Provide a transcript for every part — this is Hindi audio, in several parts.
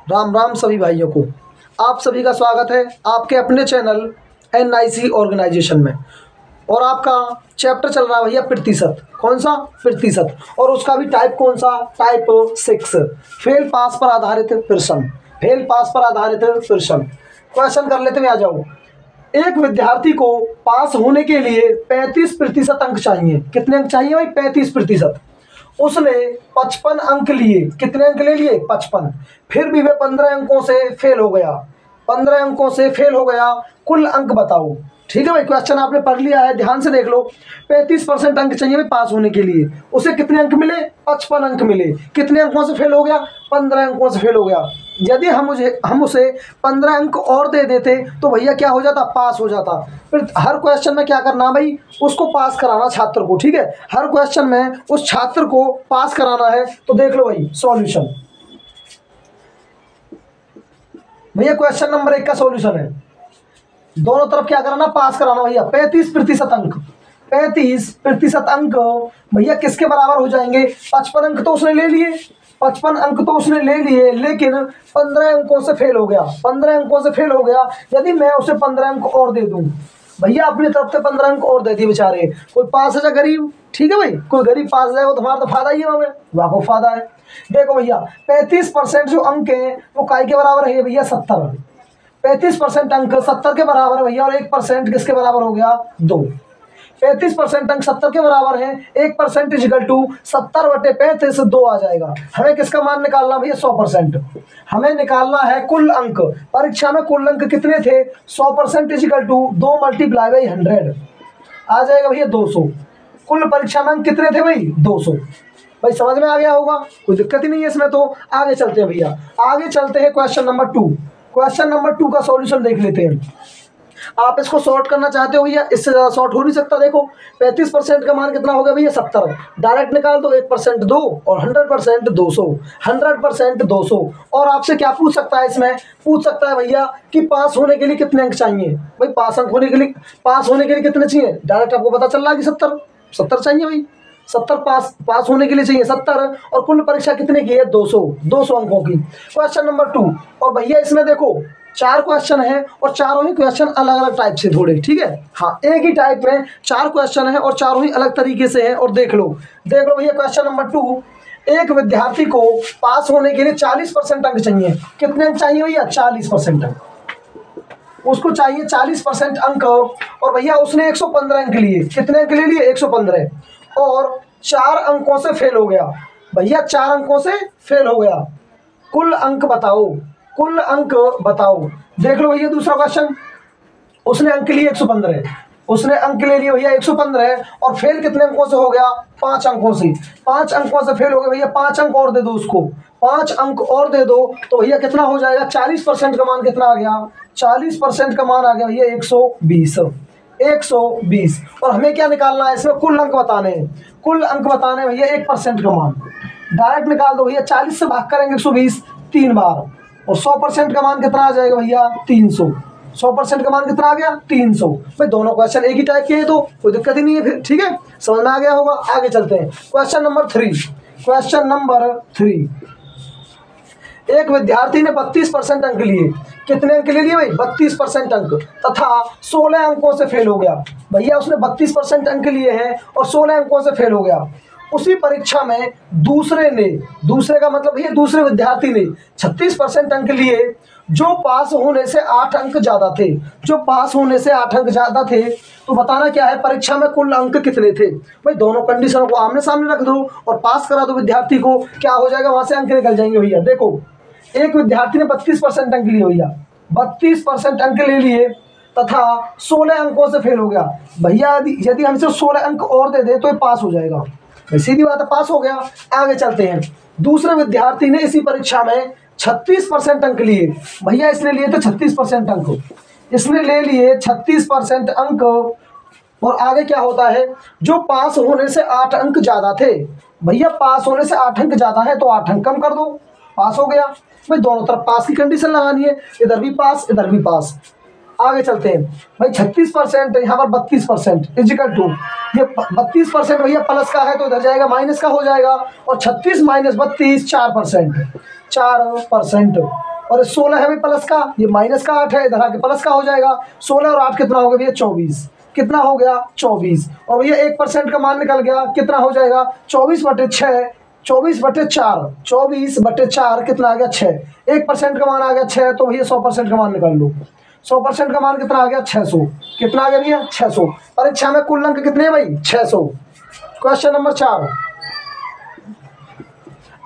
राम राम सभी भाइयों को। आप सभी का स्वागत है आपके अपने चैनल NIC ऑर्गेनाइजेशन में। और आपका चैप्टर चल रहा है भैया प्रतिशत। कौन सा? प्रतिशत। और उसका भी टाइप कौन सा? टाइप 6, फेल पास पर आधारित प्रश्न। फेल पास पर आधारित प्रश्न। क्वेश्चन कर लेते हैं, आ जाओ। एक विद्यार्थी को पास होने के लिए 35% अंक चाहिए। कितने अंक चाहिए भाई? 35%। उसने 55 अंक लिए। कितने अंक ले लिए? 55। फिर भी वह 15 अंकों से फेल हो गया। 15 अंकों से फेल हो गया। कुल अंक बताओ। ठीक है भाई, क्वेश्चन आपने पढ़ लिया है, ध्यान से देख लो। 35% अंक चाहिए भाई पास होने के लिए। उसे कितने अंक मिले? 55 अंक मिले। कितने अंकों से फेल हो गया? 15 अंकों से फेल हो गया। यदि हम उसे 15 अंक और दे देते तो भैया क्या हो जाता? पास हो जाता। फिर हर क्वेश्चन में क्या करना भाई? उसको पास कराना छात्र को। ठीक है, हर क्वेश्चन में उस छात्र को पास कराना है। तो देख लो भाई सॉल्यूशन। भैया क्वेश्चन नंबर 1 का सॉल्यूशन है, दोनों तरफ क्या कराना? पास कराना भैया। 35% अंक। 35% अंक भैया किसके बराबर हो जाएंगे? 55 अंक तो उसने ले लिए। 55 अंक तो उसने ले लिए, लेकिन 15 अंकों से फेल हो गया। 15 अंकों से फेल हो गया। यदि मैं उसे 15 अंक और दे दूं, भैया अपनी तरफ से 15 अंक और दे दिए बेचारे, कोई पास है जा गरीब? ठीक है भाई, कोई गरीब पास जाएगा तो हमारा तो फायदा ही है, हमें वाको फायदा है। देखो भैया 35% जो अंक है वो काय के बराबर है भैया? 70। 35% अंक 70 के बराबर है भैया। और 1% किसके बराबर हो गया? 2। 35% अंक 70 के बराबर है। 1% इजिकल टू 70/35, 2 आ जाएगा। हमें किसका मान निकालना भैया? 100%। हमें निकालना है कुल अंक। परीक्षा में कुल अंक कितने थे? 100% इजिकल टू 2 × 100 आ जाएगा भैया 200। कुल परीक्षा में अंक कितने थे भाई? 200। भाई समझ में आ गया होगा, कोई दिक्कत ही नहीं है इसमें। तो आगे चलते हैं भैया, आगे चलते हैं क्वेश्चन नंबर 2। क्वेश्चन नंबर 2 का सॉल्यूशन देख लेते हैं। आप इसको सॉर्ट करना चाहते हो भैया, इससे ज़्यादा सॉर्ट हो नहीं सकता। देखो 35% का मान कितना हो गया भैया? 70। डायरेक्ट निकाल दो। 1% 2 और 100% 200। 100% 200। और आपसे क्या पूछ सकता है इसमें? पूछ सकता है भैया कि पास होने के लिए कितने अंक चाहिए। भाई पास होने के लिए कितने चाहिए? डायरेक्ट आपको पता चल रहा है कि 70 चाहिए भाई। 70 पास होने के लिए चाहिए 70। और कुल परीक्षा कितने की है? 200 अंकों की। Question number 2। और भैया इसमें देखो 4 क्वेश्चन है और चारों ही क्वेश्चन अलग अलग टाइप से थोड़े। ठीक है, हाँ, एक ही टाइप में 4 क्वेश्चन है और चारों ही अलग तरीके से हैं। और देख लो भैया क्वेश्चन नंबर 2। एक विद्यार्थी को पास होने के लिए 40% अंक चाहिए। कितने अंक चाहिए भैया? 40% अंक। उसको चाहिए 40% अंक। और भैया उसने 115 अंक लिए। कितने अंक ले लिए? 115। और 4 अंकों से फेल हो गया। भैया 4 अंकों से फेल हो गया। कुल अंक बताओ। कुल अंक बताओ। देख लो भैया दूसरा क्वेश्चन। उसने अंक लिए 115। उसने अंक ले लिए भैया 115। और फेल कितने अंकों से हो गया? 5 अंकों से। 5 अंकों से फेल हो गया भैया। 5 अंक और दे दो उसको। 5 अंक और दे दो तो भैया कितना हो जाएगा? 40% का मान कितना आ गया? 40% का मान आ गया भैया 120। 120। और हमें क्या निकालना है इसमें? कुल अंक बताने हैं। कुल अंक बताने हैं भैया 1% का मान। डायरेक्ट निकाल दो भैया। 40 से भाग करेंगे 120 3 बार। और 100% का मान कितना आ जाएगा भैया? 300। 100% का मान कितना आ गया? 300। भाई दोनों क्वेश्चन एक ही टाइप के हैं तो कोई दिक्कत ही नहीं है फिर। ठीक है, समझ में आ गया होगा। आगे चलते हैं क्वेश्चन नंबर 3। Question number 3। एक विद्यार्थी ने 32% अंक लिए। कितने अंक ले लिए भाई? 32% अंक। तथा 16 अंकों से फेल हो गया। भैया उसने 32% अंक लिए हैं और 16 अंकों से फेल हो गया। उसी परीक्षा में दूसरे का मतलब भैया दूसरे विद्यार्थी ने 36% अंक लिए, जो पास होने से 8 अंक ज्यादा थे। जो पास होने से 8 अंक ज्यादा थे। तो बताना क्या है? परीक्षा में कुल अंक कितने थे? भाई दोनों कंडीशनों को आमने सामने रख दो और पास करा दो विद्यार्थी को। क्या हो जाएगा? वहां से अंक निकल जाएंगे भैया। देखो एक विद्यार्थी ने 32% अंक लिए भैया। 32% अंक ले लिए तथा 16 अंकों से फेल हो गया। भैया यदि हमसे 16 अंक और दे दे तो ये पास हो जाएगा। सीधी बात है, पास हो गया। आगे चलते हैं। दूसरे विद्यार्थी ने इसी परीक्षा में 36% अंक लिए। भैया इसने लिए थे 36% अंक। इसने ले लिए 36% अंक। और आगे क्या होता है? जो पास होने से 8 अंक ज्यादा थे। भैया पास होने से 8 अंक ज्यादा है तो 8 अंक कम कर दो। पास हो गया। भाई दोनों तरफ पास की कंडीशन लगानी है, इधर भी पास इधर भी पास। आगे चलते हैं भाई 36%, यहाँ पर 32% इजिकल टू ये 32% भैया प्लस का है तो इधर जाएगा माइनस का हो जाएगा। और 36 - 32 4%। 4%। और 16 है भाई प्लस का, ये माइनस का 8 है, इधर आके प्लस का हो जाएगा। 16 और 8 कितना हो गया भैया 24, कितना हो गया 24। और भैया 1% का मान निकल गया, कितना हो जाएगा 24/6, 24/4, 24/4 कितना आ गया 6। 1% का मान आ गया 6, तो भैया 100% का मान निकाल लो। 100% का मान कितना आ गया 600, कितना आ गया भैया 600। परीक्षा में कुल अंक कितने हैं भाई 600। क्वेश्चन नंबर 4,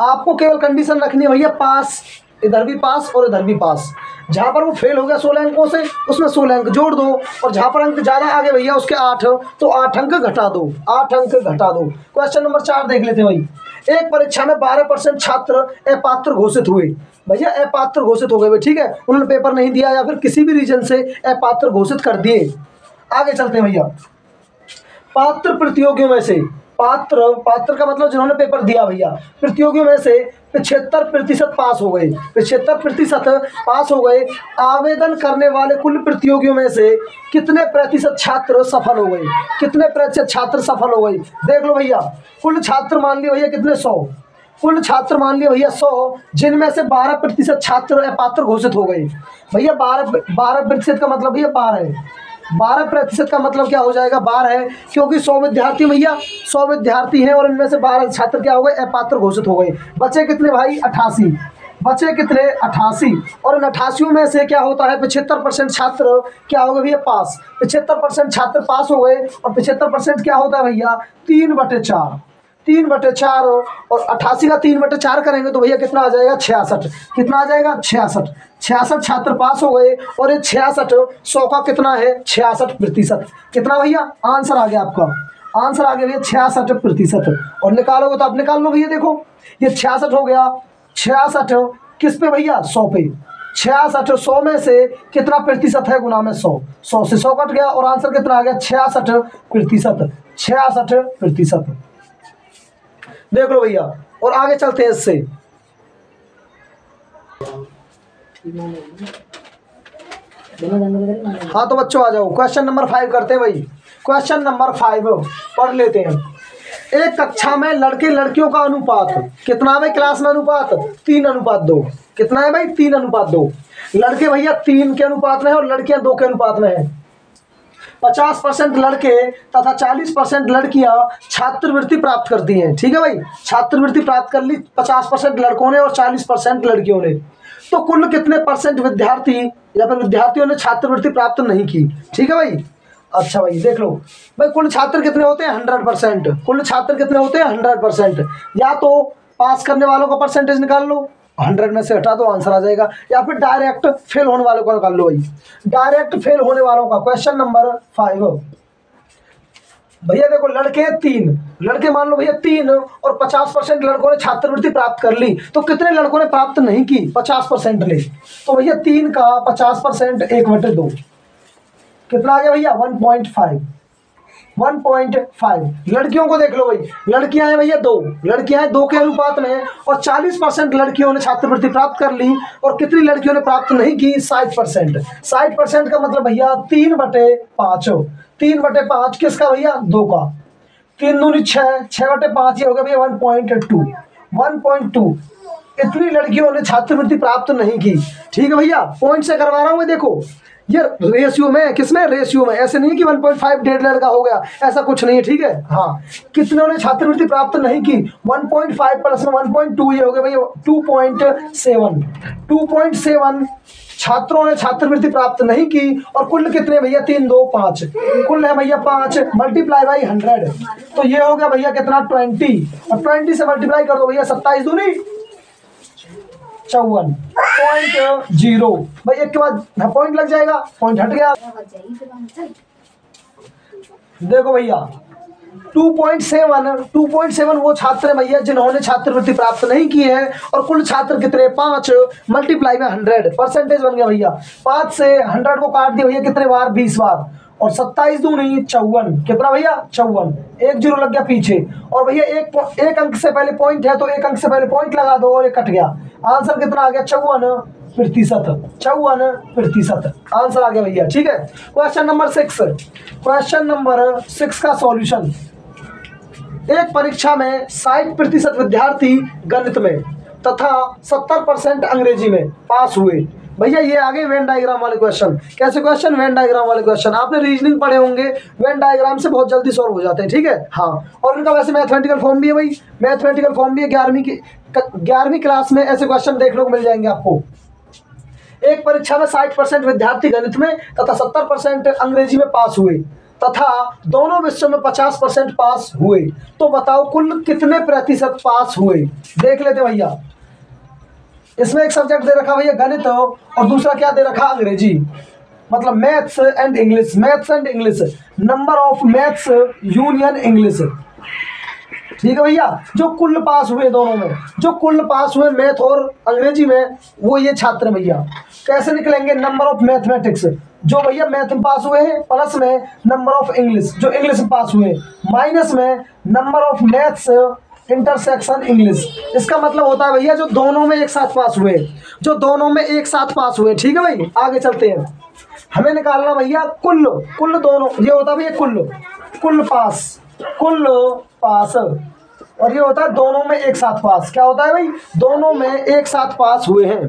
आपको केवल कंडीशन रखनी है भैया पास, इधर भी पास और इधर भी पास। जहां पर वो फेल हो गया 16 अंकों से, उसमें 16 अंक जोड़ दो, और जहां पर अंक ज्यादा आगे भैया उसके 8, तो 8 अंक घटा दो, 8 अंक घटा दो। क्वेश्चन नंबर 4 देख लेते हैं भाई। एक परीक्षा में 12% छात्र अपात्र घोषित हुए, भैया अपात्र घोषित हो गए, ठीक है, उन्होंने पेपर नहीं दिया या फिर किसी भी रीजन से अपात्र घोषित कर दिए। आगे चलते हैं भैया। पात्र प्रतियोगियों में से, पात्र का मतलब जिन्होंने पेपर दिया भैया, प्रतियोगियों में से 75% पास हो गए, 75% पास हो गए। आवेदन करने वाले कुल प्रतियोगियों में से कितने प्रतिशत छात्र सफल हो गए, कितने प्रतिशत छात्र सफल हो गए। देख लो भैया, कुल छात्र मान लिए भैया कितने 100, कुल छात्र मान लिए भैया 100, जिनमें से 12% छात्र अपात्र घोषित हो गए। भैया 12% का मतलब भैया 12 है, 12% का मतलब क्या हो जाएगा 12 है, क्योंकि 100 विद्यार्थी भैया 100 विद्यार्थी हैं, और इनमें से 12 छात्र क्या हो गए अपात्र घोषित हो गए। बचे कितने भाई 88, बचे कितने 88, और इन 88 में से क्या होता है 75% छात्र क्या हो गए भैया पास, 75% छात्र पास हो गए। और 75% क्या होता है भैया 3/4, 3/4, और 88 का 3/4 करेंगे तो भैया कितना आ जाएगा 66, कितना आ जाएगा 66, 66 छात्र पास हो गए। और ये 66 100 का कितना है 66%, कितना भैया आंसर आ गया आपका, आंसर आ गया भैया 66%। और निकालोगे तो आप निकाल लो भैया, देखो ये 66 हो गया, 66 किस पे भैया 100 पे, 66 100 में से कितना प्रतिशत है गुना में 100, 100 से 100 कट गया, और आंसर कितना आ गया 66%, 66%। देख लो भैया, और आगे चलते हैं इससे। हाँ तो बच्चों आ जाओ, क्वेश्चन नंबर 5 करते हैं भाई। क्वेश्चन नंबर 5 पढ़ लेते हैं। एक कक्षा में लड़के लड़कियों का अनुपात कितना है भाई, क्लास में अनुपात 3:2, कितना है भाई 3:2। लड़के भैया 3 के अनुपात में है और लड़कियां 2 के अनुपात में है। 50% लड़के तथा 40% लड़कियां छात्रवृत्ति प्राप्त करती हैं, ठीक है भाई, छात्रवृत्ति प्राप्त कर ली 50% लड़कों ने और 40% लड़कियों ने। तो कुल कितने परसेंट विद्यार्थी या फिर विद्यार्थियों ने छात्रवृत्ति प्राप्त नहीं की, ठीक है भाई। अच्छा भाई देख लो भाई, कुल छात्र कितने होते हैं 100%, कुल छात्र कितने होते हैं 100%। या तो पास करने वालों का परसेंटेज निकाल लो, 100 में से हटा दो आंसर आ जाएगा, या फिर डायरेक्ट फेल होने वालों का निकाल लो भाई, डायरेक्ट फेल होने वालों का। क्वेश्चन नंबर 5 भैया देखो, लड़के 3, लड़के मान लो भैया 3 और 50% लड़कों ने छात्रवृत्ति प्राप्त कर ली, तो कितने लड़कों ने प्राप्त नहीं की 50% ने। तो भैया 3 का 50% 1/2, कितना आ गया भैया 1.5, 1.5। लड़कियों को देख लो भाई, लड़कियां हैं भैया 2, लड़कियां हैं 2 के अनुपात में, और 40% लड़कियों ने छात्रवृत्ति प्राप्त कर ली, और कितनी लड़कियों ने प्राप्त नहीं की 60%। 60% का मतलब भैया 3/5, 3/5 किसका भैया 2 का, 3 दूनी 6, 6/5 ये हो गया भैया 1.2, 1.2। इतनी लड़कियों ने छात्रवृत्ति प्राप्त नहीं की, ठीक है भैया, पॉइंट से करवा रहा हूँ मैं। देखो ये रेशियो में, किसमें रेशियो में, ऐसे नहीं कि 1.5 डेढ़ लड़का हो गया, ऐसा कुछ नहीं है, ठीक है। हाँ, कितनों ने छात्रवृत्ति प्राप्त नहीं की 1.5 प्लस में 1.2 ये हो गया भैया 2.7, 2.7 छात्रों ने छात्रवृत्ति प्राप्त नहीं की। और कुल कितने भैया 3 2 5, कुल है भैया 5 मल्टीप्लाई बाई 100, तो ये हो गया भैया कितना 20, और 20 से मल्टीप्लाई कर दो भैया 27 दूनी 54.0 भाई, एक के बाद पॉइंट लग जाएगा, पॉइंट हट गया। देखो भैया 2.7 वो छात्र है भैया जिन्होंने छात्रवृत्ति प्राप्त नहीं की है, और कुल छात्र कितने 5 मल्टीप्लाई में 100, परसेंटेज बन गया भैया। 5 से 100 को काट दिया भैया कितने बार 20 बार, और 27 दूनी 54, कितना भैया 54, 1 0 लग गया पीछे। और भैया एक अंक से पहले पॉइंट है तो एक अंक से पहले पॉइंट लगा दो, और ये कट गया। आंसर कितना आ गया 54%, 54% आंसर आ गया भैया, ठीक है। क्वेश्चन नंबर 6, क्वेश्चन नंबर 6 का सॉल्यूशन। एक परीक्षा में 60% विद्यार्थी गणित में तथा 70% अंग्रेजी में पास हुए। भैया ये आगे वेन डायग्राम वाले क्वेश्चन। कैसे क्वेश्चन? वेन डायग्राम वाले क्वेश्चन। आपने रीजनिंग पढ़े होंगे, वेन डायग्राम से बहुत जल्दी सॉल्व हो जाते हैं, ठीक है। हाँ, और इनका वैसे मैथमेटिकल फॉर्म भी है भाई, मैथमेटिकल फॉर्म भी है। 11वीं क्लास में ऐसे क्वेश्चन देखने को मिल जाएंगे आपको। एक परीक्षा में 60% विद्यार्थी गणित में तथा 70% अंग्रेजी में पास हुए तथा दोनों विषयों में 50% पास हुए। तो बताओ कुल कितने प्रतिशत पास हुए? देख लेते भैया। इसमें एक सब्जेक्ट दे रखा भैया गणित, और दूसरा क्या दे रखा? अंग्रेजी, मतलब maths and English. Maths and English, number of maths union English, ठीक है भैया। जो कुल पास हुए दोनों में, जो कुल पास हुए मैथ और अंग्रेजी में, वो ये छात्र भैया। कैसे निकलेंगे? नंबर ऑफ मैथमेटिक्स, जो भैया मैथ में पास हुए हैं, प्लस में नंबर ऑफ इंग्लिश, जो इंग्लिश में पास हुए, माइनस में number of maths intersection English. इसका मतलब होता है भैया जो दोनों में एक साथ पास हुए, जो दोनों में एक साथ पास हुए, ठीक है भाई। आगे चलते हैं। हमें निकालना भैया कुल, कुल दोनों, ये होता है भैया कुल पास, और ये होता है दोनों में एक साथ पास। क्या होता है भाई? दोनों में एक साथ पास हुए हैं।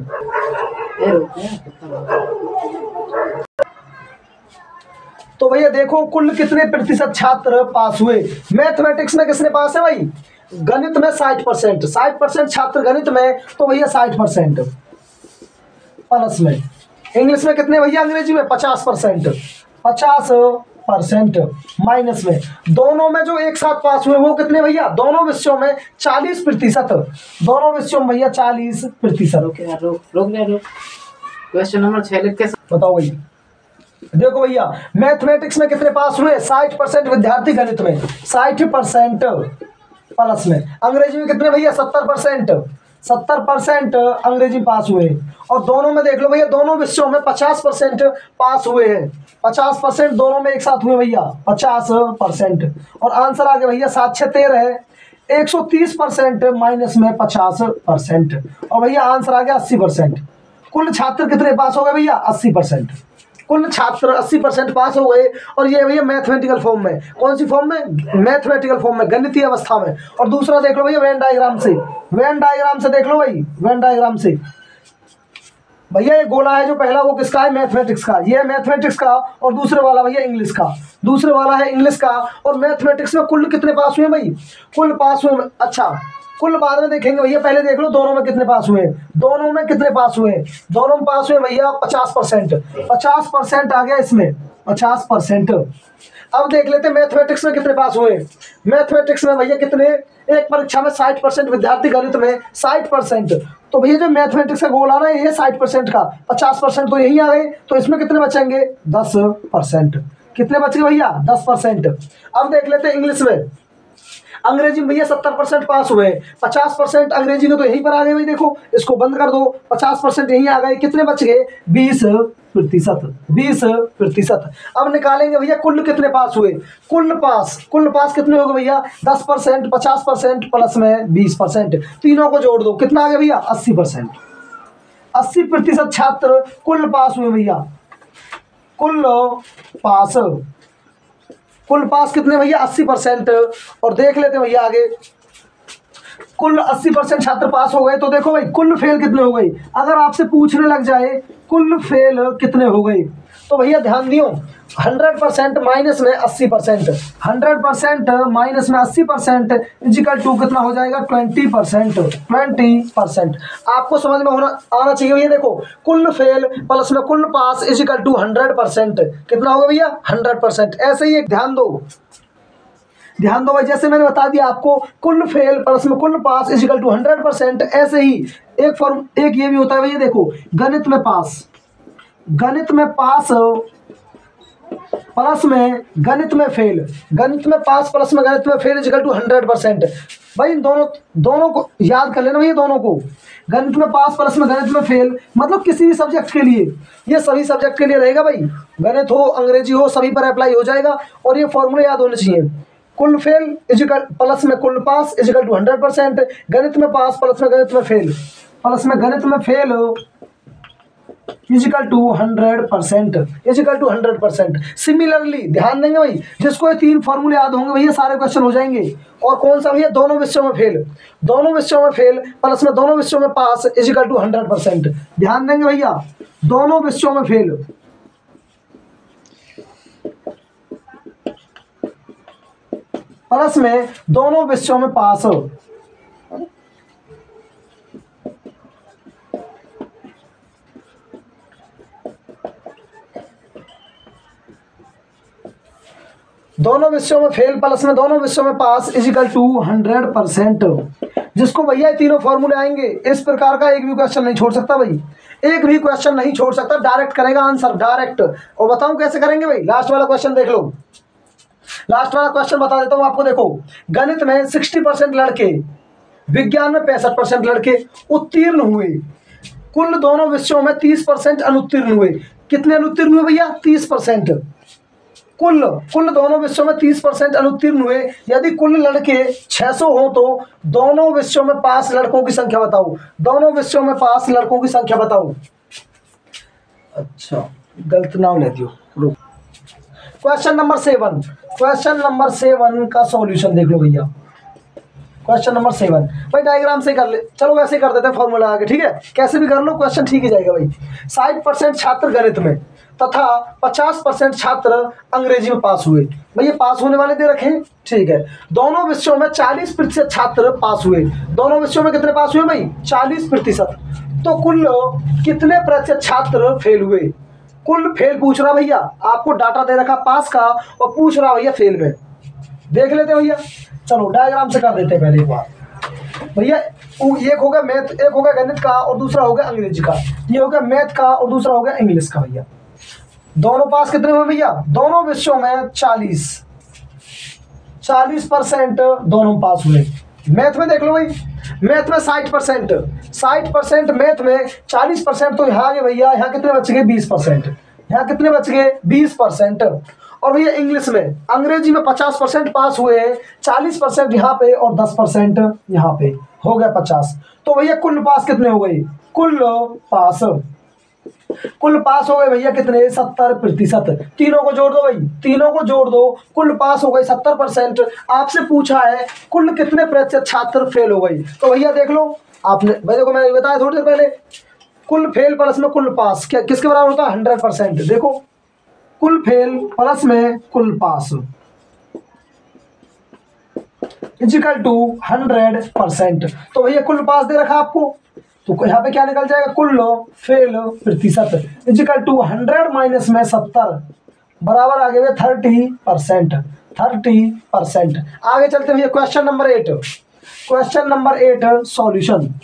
तो भैया देखो कुल कितने प्रतिशत छात्र पास हुए। मैथमेटिक्स में किसने पास है भाई? गणित में 60%, 60% छात्र गणित में, तो भैया 60% प्लस में। इंग्लिश में कितने भैया? अंग्रेजी में 50%, 50% माइनस में। दोनों में जो एक साथ पास हुए वो कितने भैया? दोनों विषयों में 40%, दोनों विषयों में भैया 40%। क्वेश्चन नंबर 6 लिख के बताओ भैया। देखो भैया मैथमेटिक्स में कितने पास हुए? 60% विद्यार्थी गणित में, 60% प्लस में। अंग्रेजी में कितने भैया? 70%, 70% अंग्रेजी पास हुए। और दोनों में देख लो भैया, दोनों विषयों में 50% पास हुए हैं। 50% दोनों में एक साथ हुए भैया, 50%। और आंसर आ गया भैया 7 6 13 है, 130% माइनस में 50%। और भैया आंसर आ गया 80%। कुल छात्र कितने पास हो गए भैया? 80%। कुल छात्र 80% पास हो गए। और ये भैया मैथमेटिकल फॉर्म में। कौन सी फॉर्म में? मैथमेटिकल फॉर्म में, गणितीय अवस्था में। और दूसरा देख लो भैया वेन डायग्राम से, वेन डायग्राम से देख लो भाई, वेन डायग्राम से। भैया ये गोला है जो पहला, वो किसका है? मैथमेटिक्स का। ये है मैथमेटिक्स का, और दूसरे वाला भैया इंग्लिश का, दूसरे वाला है इंग्लिश का। और मैथमेटिक्स में कुल कितने पास हुए भाई? कुल पास हुए, अच्छा कुल बाद में देखेंगे भैया, पहले देख लो दोनों में कितने पास हुए। दोनों में कितने पास हुए? दोनों में पास हुए भैया 50%, 50% आ गया इसमें, 50%। अब देख लेते हैं मैथमेटिक्स में कितने पास हुए। मैथमेटिक्स में भैया कितने? एक परीक्षा में 60% विद्यार्थी गणित में, 60%। तो भैया जो मैथमेटिक्स का गोल आ रहा है ये 60% का, 50% तो यही आ गए। तो इसमें कितने बचेंगे? 10%। कितने बच गए भैया? 10%। अब देख लेते हैं इंग्लिश में। अंग्रेजी में भैया 70% पास हुए, 50% अंग्रेजी में तो यहीं पर आ गए भाई। देखो इसको बंद कर दो, 50% यहीं आ गए। कितने बच गए? 20%, 20%। अब निकालेंगे भैया कुल कितने पास हुए। कुल पास कितने हो गए भैया? 10%, 50% प्लस में 20%। तीनों को जोड़ दो, कितना आ गया भैया? 80%। 80% छात्र कुल पास हुए भैया। कुल पास कितने भैया? 80%। और देख लेते हैं भैया आगे, कुल 80% छात्र पास हो गए। तो देखो भाई कुल फेल कितने हो गए। अगर आपसे पूछने लग जाए कुल फेल कितने हो गए, तो भैया ध्यान दियो 100% माइनस में 80%, 100% माइनस में 80% इजिकल टू कितना हो जाएगा? 20%, 20%। आपको समझ में आना चाहिए भैया। देखो कुल फेल प्लस में कुल पास इजिकल टू 100%, कितना होगा भैया? 100%। ऐसे ही एक ध्यान दो भाई, जैसे मैंने बता दिया आपको कुल फेल प्लस में कुल पास इजिकल टू 100%। ऐसे ही एक ये भी होता है भैया। देखो गणित में पास प्लस में गणित में फेल, गणित में पास प्लस में गणित में फेल इजिकल टू 100%। भाई इन दोनों को याद कर लेना भैया। दोनों को गणित में पास प्लस में गणित में फेल, मतलब किसी भी सब्जेक्ट के लिए, ये सभी सब्जेक्ट के लिए रहेगा भाई। गणित हो अंग्रेजी हो सभी पर अप्लाई हो जाएगा। और ये फॉर्मूले याद होने चाहिए। कुल फेल इजिकल प्लस में कुल पास इजिकल टू 100%। गणित में पास प्लस में गणित में फेल, प्लस में गणित में fail is equal to 100%, is equal to 100%। Similarly ध्यान देंगे भाई, जिसको ये 3 फॉर्मूले याद होंगे भैया सारे क्वेश्चन हो जाएंगे। और कौन सा भैया, दोनों विषयों में फेल, दोनों विषयों में फेल प्लस में दोनों विषयों में पास इजिकल टू 100%। ध्यान देंगे भैया, दोनों विषयों में फेल प्लस में दोनों विषयों में पास। दोनों विषयों में फेल प्लस में दोनों विषयों में पास इजिकल टू 100%। जिसको भैया ये तीनों फॉर्मूले आएंगे, इस प्रकार का एक भी क्वेश्चन नहीं छोड़ सकता भाई, एक भी क्वेश्चन नहीं छोड़ सकता, डायरेक्ट करेगा आंसर डायरेक्ट। और बताऊं कैसे करेंगे भाई, लास्ट वाला क्वेश्चन देख लो, लास्ट वाला क्वेश्चन बता देता हूं आपको। देखो, गणित में 60% लड़के, विज्ञान में 65% लड़के उत्तीर्ण हुए, कुल दोनों विषयों में 30% अनुत्तीर्ण हुए। कितने अनुत्तीर्ण हुए भैया, 30%। कुल दोनों विषयों में 30% अनुत्तीर्ण हुए। यदि कुल लड़के 600 हो तो दोनों विषयों में पास लड़कों की संख्या बताओ, दोनों विषयों में पास लड़कों की संख्या बताओ। अच्छा, गलत नाम ले दियो, रुक। क्वेश्चन नंबर 7, क्वेश्चन नंबर 7 का सॉल्यूशन देख लो भैया। क्वेश्चन नंबर 7 भाई डायग्राम से कर ले, चलो वैसे ही कर देते हैं फॉर्मूला आगे, ठीक है, कैसे भी कर लो क्वेश्चन ठीक ही जाएगा भाई। 60% छात्र गणित में तथा 50% छात्र अंग्रेजी में पास हुए। भाई ये पास होने वाले दे रखे हैं, ठीक है। दोनों विषयों में 40% छात्र पास हुए। दोनों विषयों में कितने पास हुए भाई, 40%। तो कुल कितने प्रतिशत छात्र फेल हुए। कुल फेल पूछ रहा भैया, आपको डाटा दे रखा पास का और पूछ रहा भैया फेल में। देख लेते भैया, चलो डायग्राम से कर देते हैं पहले एक बार भैया। एक हो गया मैथ, एक हो गया गणित का और दूसरा हो गया अंग्रेजी का। ये हो गया मैथ का और दूसरा हो गया इंग्लिश का भैया। दोनों पास कितने हुए भैया, दोनों विषयों में 40% दोनों पास हुए। मैथ में देख लो भाई, मैथ में 60% मैथ में 40%, तो यहाँ आगे भैया, यहाँ कितने बच गए 20%, यहाँ कितने बच गए 20%। और भैया इंग्लिश में, अंग्रेजी में 50% पास हुए, 40% यहाँ पे और 10% यहाँ पे, हो गया 50। तो भैया कुल पास कितने हो गए, कुल पास हो गए भैया कितने, 70%। तीनों को जोड़ दो भाई, तीनों को जोड़ दो, कुल पास हो गए 70%। आपसे पूछा है कुल कितने प्रतिशत छात्र फेल हो गई। तो भैया देख लो, आपने भाई देखो मैंने बताया थोड़ी देर पहले, कुल फेल प्लस में कुल पास क्या किसके बराबर होता है, 100%। देखो, कुल फेल प्लस में कुल पास इजिकल टू 100%। तो भैया कुल पास दे रखा आपको, तो यहाँ पे क्या निकल जाएगा, कुल फेल प्रतिशत इजिकल टू 100 माइनस में 70 बराबर आगे हुए 30%। आगे चलते भैया question number 8, question number 8 solution.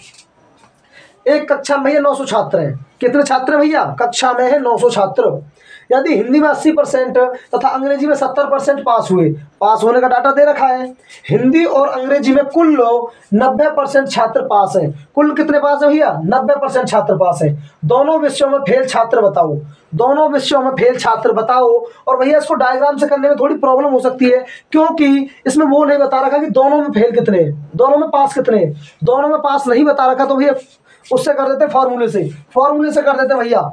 एक कक्षा में भैया 900 छात्र हैं। कितने छात्र हैं भैया, कक्षा में है 900 छात्र। यदि हिंदी में 80% तथा अंग्रेजी में 70% पास हुए, पास होने का डाटा दे रखा है। हिंदी और अंग्रेजी में कुल 90% छात्र पास हैं। कुल कितने पास है भैया, 90% छात्र पास है। दोनों विषयों में फेल छात्र बताओ, दोनों विषयों में फेल छात्र बताओ। और भैया इसको डायग्राम से करने में थोड़ी प्रॉब्लम हो सकती है, क्योंकि इसमें वो नहीं बता रखा कि दोनों में फेल कितने, दोनों में पास कितने। दोनों में पास नहीं बता रखा तो भैया उससे कर देते फॉर्मूले से कर देते भैया।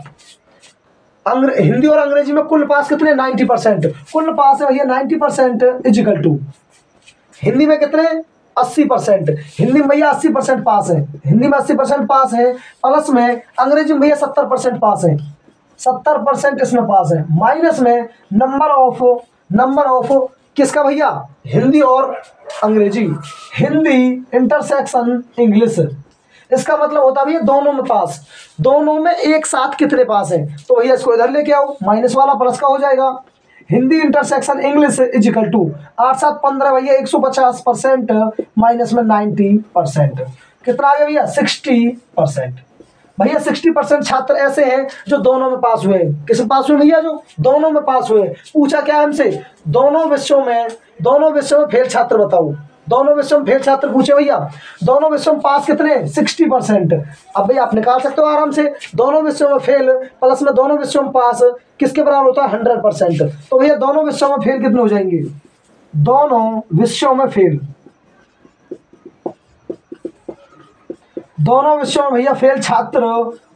हिंदी और अंग्रेजी में कुल पास कितने, 90%। कुल पास है भैया 90% इजिकल टू, हिंदी में कितने 80%। हिंदी में भैया 80% पास है, हिंदी में 80% पास है, प्लस में अंग्रेजी में भैया 70% पास है, 70% इसमें पास है, माइनस में नंबर ऑफ किसका भैया, हिंदी और अंग्रेजी, हिंदी इंटरसेक्शन इंग्लिश। इसका मतलब होता है भैया दोनों में पास, दोनों में एक साथ कितने पास हैं। तो भैया इसको इधर लेके आओ, माइनस वाला प्लस का हो जाएगा। Hindi intersection English is equal to 8 7 15 भैया 150% माइनस में 90%। कितना आ गया भैया 60%। भैया 60% छात्र ऐसे हैं जो दोनों में पास हुए। किस में पास हुए भैया, जो दोनों में पास हुए। पूछा क्या हमसे, दोनों विषयों में फेल छात्र बताओ। दोनों विषयों में फेल छात्र पूछे भैया, दोनों विषयों में पास कितने 60%। अब भैया आप निकाल सकते हो आराम से, दोनों विषयों में फेल प्लस में दोनों विषयों में पास किसके बराबर होता है 100%। तो भैया दोनों विषयों में फेल कितने हो जाएंगे, दोनों विषयों में फेल दोनों विषयों में भैया फेल छात्र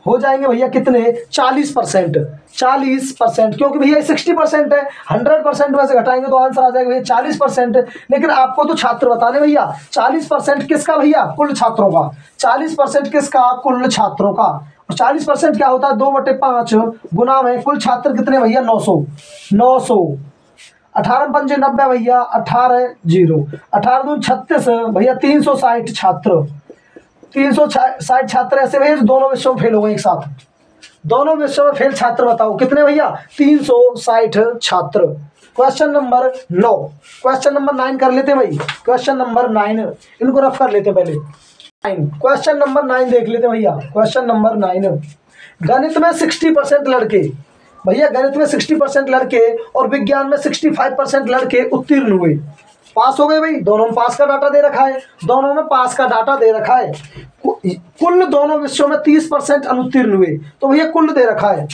हो जाएंगे भैया कितने, 40%। 40%, क्योंकि भैया 60% है, 100% में से घटाएंगे तो आंसर आ जाएगा भैया 40%। लेकिन आपको तो छात्र बताने भैया 40% किसका भैया, कुल छात्रों का। 40% किसका, कुल छात्रों का। और 40% क्या होता है, 2/5 गुना में कुल छात्र कितने भैया, 900। 900 18 पंजे 90 भैया, 18 0, 18 दूनी 36 भैया, 360 छात्र। 360 छात्र ऐसे भैया जो दोनों विषयों में फेल हो गए एक साथ। दोनों विषयों में फेल छात्र बताओ कितने भैया, 360 छात्र। क्वेश्चन नंबर 9, क्वेश्चन नंबर 9 कर लेते हैं भाई। क्वेश्चन नंबर 9 इनको रफ कर लेते हैं पहले। 9 क्वेश्चन नंबर 9 देख लेते हैं भैया। क्वेश्चन नंबर 9, गणित में 60% लड़के भैया, गणित में 60% लड़के और विज्ञान में 65% लड़के उत्तीर्ण हुए, पास हो गए भाई। दोनों में पास का डाटा दे रखा है, दोनों में पास का डाटा दे रखा है। कुल दोनों विषयों में 30% अनुत्तीर्ण हुए, तो भैया कुल दे रखा है,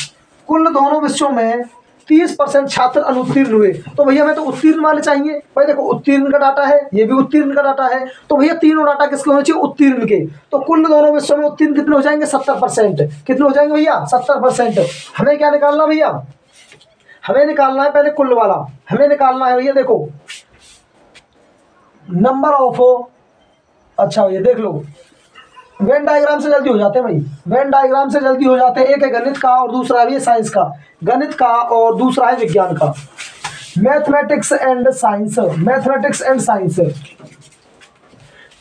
कुल दोनों विषयों में 30% छात्र अनुत्तीर्ण हुए, तो भैया हमें तो उत्तीर्ण वाले चाहिए भाई। देखो उत्तीर्ण का डाटा है, ये भी उत्तीर्ण का डाटा है, तो भैया तीनों डाटा किसके होने चाहिए, उत्तीर्ण के। तो कुल दोनों विषयों में उत्तीर्ण कितने हो जाएंगे, 70%। कितने हो जाएंगे भैया, 70%। हमें क्या निकालना भैया, हमें निकालना है पहले कुल वाला, हमें निकालना है भैया देखो नंबर ऑफ, अच्छा भैया देख लो, वेन डायग्राम से जल्दी हो जाते हैं भाई, वेन डायग्राम से जल्दी हो जाते हैं। एक है गणित का और दूसरा है साइंस का, गणित का और दूसरा है विज्ञान का। Mathematics and science, mathematics and science.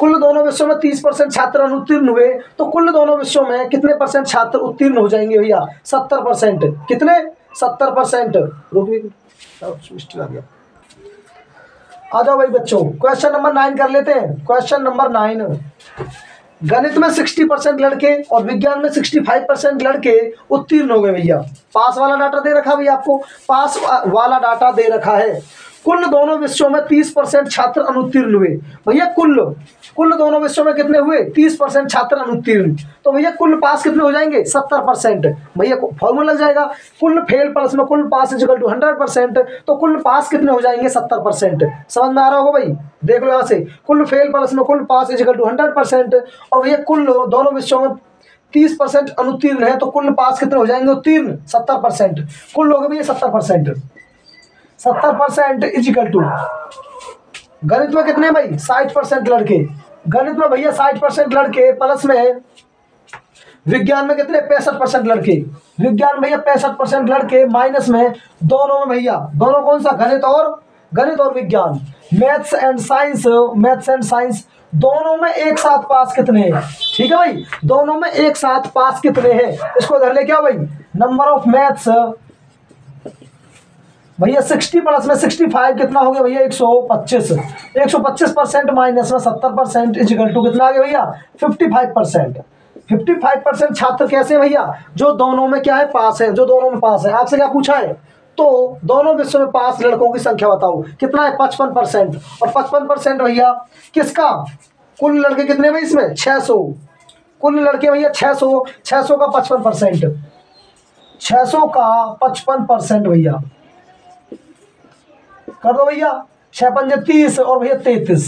कुल दोनों विषयों में 30% छात्र अनुत्तीर्ण हुए, तो कुल दोनों विषयों में कितने परसेंट छात्र उत्तीर्ण हो जाएंगे भैया, 70%। कितने, 70%। आ गया, आ जाओ भाई बच्चों, क्वेश्चन नंबर 9 कर लेते हैं। क्वेश्चन नंबर 9, गणित में 60% लड़के और विज्ञान में 65% लड़के उत्तीर्ण हो गए भैया। पास वाला डाटा दे रखा भैया आपको, पास वाला डाटा दे रखा है। कुल दोनों विषयों में 30% छात्र अनुत्तीर्ण हुए भैया, कुल दोनों विषयों में कितने हुए, 30% छात्र अनुत्तीर्ण, तो भैया कुल पास कितने हो जाएंगे, 70%। भैया फॉर्मूला लग जाएगा, कुल फेल प्लस में कुल पास इक्वल टू 100%, तो कुल पास कितने हो जाएंगे, 70%। समझ में आ रहा होगा भाई, देख लो यहाँ से, कुल फेल प्लस में कुल पास इक्वल टू 100%। और भैया कुल दोनों विषयों में 30% अनुत्तीर्ण है, तो कुल पास कितने हो जाएंगे, उत्तीर्ण 70%। कुल हो गए भैया 70%। 70% इज इक्वल टू, गणित में कितने भाई, 60% लड़के, गणित में भैया 60% लड़के प्लस में विज्ञान में कितने, 65% लड़के, विज्ञान भैया 65% लड़के माइनस में दोनों में भैया, दोनों कौन सा, गणित और विज्ञान। Maths and science, maths and science दोनों में एक साथ पास कितने हैं, ठीक है भाई, दोनों में एक साथ पास कितने हैं, इसको इधर लेके आओ भाई। नंबर ऑफ मैथ्स भैया 60 प्लस में 65 कितना हो गया भैया, 125। 125% माइनस में 70% इज इक्वल टू कितना आ गया भैया, 55%। 55% छात्र कैसे भैया, जो दोनों में क्या है, पास है, जो दोनों में पास है। आपसे क्या पूछा है, तो दोनों विषयों में पास लड़कों की संख्या बताओ, कितना है, 55%। और 55% भैया किसका, कुल लड़के कितने भाई इसमें, 600। कुल लड़के भैया 600, 600 का 55%, 600 का 55% भैया कर दो भैया। 6 पंजे 30 और भैया 33,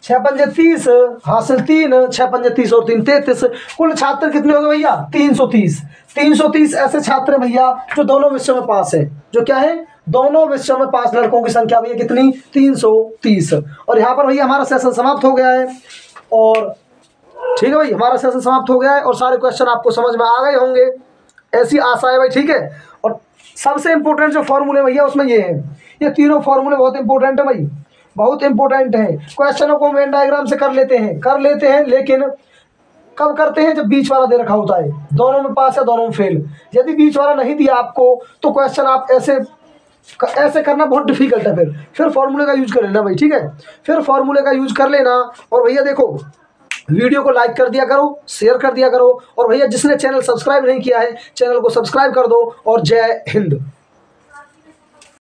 6 पंजे 30 हासिल 3, 6 पंजे 30 और 3 33। कुल छात्र कितने हो गए भैया, 330। 330 ऐसे छात्र हैं भैया जो दोनों विषयों में पास है, जो क्या है, दोनों विषयों में पास लड़कों की संख्या भैया कितनी, 330। और यहाँ पर भैया हमारा सेशन समाप्त हो गया है, और ठीक है भाई, हमारा सेशन समाप्त हो गया है और सारे क्वेश्चन आपको समझ में आ गए होंगे, ऐसी आशा है भाई, ठीक है। और सबसे इंपॉर्टेंट जो फॉर्मूले भैया उसमें ये है, ये तीनों फॉर्मूले बहुत इंपॉर्टेंट है भाई, बहुत इंपॉर्टेंट है। क्वेश्चनों को वेन डायग्राम से कर लेते हैं, लेकिन कब करते हैं, जब बीच वाला दे रखा होता है, दोनों में पास है दोनों में फेल। यदि बीच वाला नहीं दिया आपको तो क्वेश्चन आप ऐसे करना बहुत डिफिकल्ट है, फिर फॉर्मूले का यूज कर लेना भाई, ठीक है, फिर फॉर्मूले का यूज कर लेना। और भैया देखो वीडियो को लाइक कर दिया करो, शेयर कर दिया करो, और भैया जिसने चैनल सब्सक्राइब नहीं किया है चैनल को सब्सक्राइब कर दो। और जय हिंद।